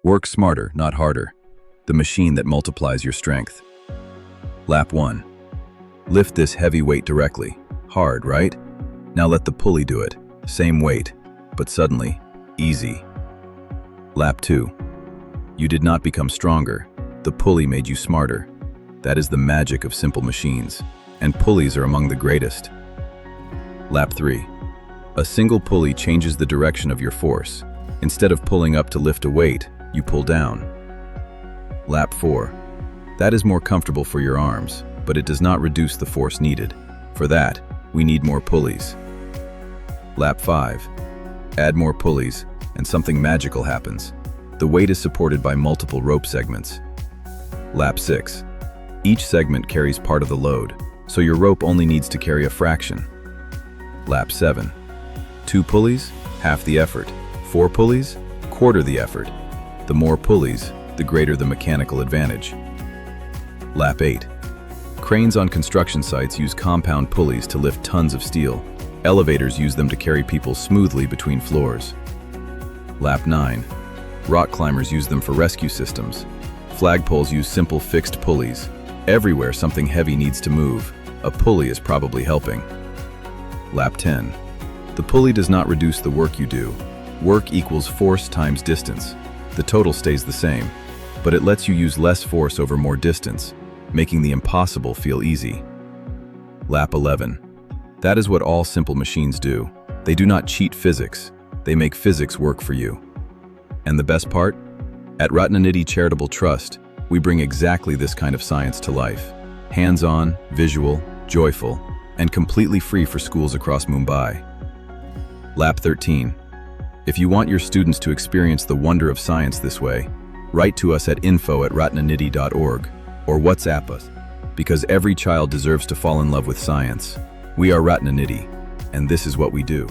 Work smarter, not harder. The machine that multiplies your strength. Lap 1. Lift this heavy weight directly. Hard, right? Now let the pulley do it. Same weight, but suddenly, easy. Lap 2. You did not become stronger. The pulley made you smarter. That is the magic of simple machines, and pulleys are among the greatest. Lap 3. A single pulley changes the direction of your force. Instead of pulling up to lift a weight, you pull down. Lap 4. That is more comfortable for your arms, but it does not reduce the force needed. For that, we need more pulleys. Lap 5. Add more pulleys, and something magical happens. The weight is supported by multiple rope segments. Lap 6. Each segment carries part of the load, so your rope only needs to carry a fraction. Lap 7. 2 pulleys, half the effort. 4 pulleys, quarter the effort. The more pulleys, the greater the mechanical advantage. Lap 8. Cranes on construction sites use compound pulleys to lift tons of steel. Elevators use them to carry people smoothly between floors. Lap 9. Rock climbers use them for rescue systems. Flagpoles use simple fixed pulleys. Everywhere something heavy needs to move, a pulley is probably helping. Lap 10. The pulley does not reduce the work you do. Work equals force times distance. The total stays the same, but it lets you use less force over more distance, making the impossible feel easy. Lap 11. That is what all simple machines do. They do not cheat physics. They make physics work for you. And the best part? At Ratnanidhi Charitable Trust, we bring exactly this kind of science to life. Hands-on, visual, joyful, and completely free for schools across Mumbai. Lap 13. If you want your students to experience the wonder of science this way, write to us at info@ratnanidhi.org or WhatsApp us, because every child deserves to fall in love with science. We are Ratnanidhi, and this is what we do.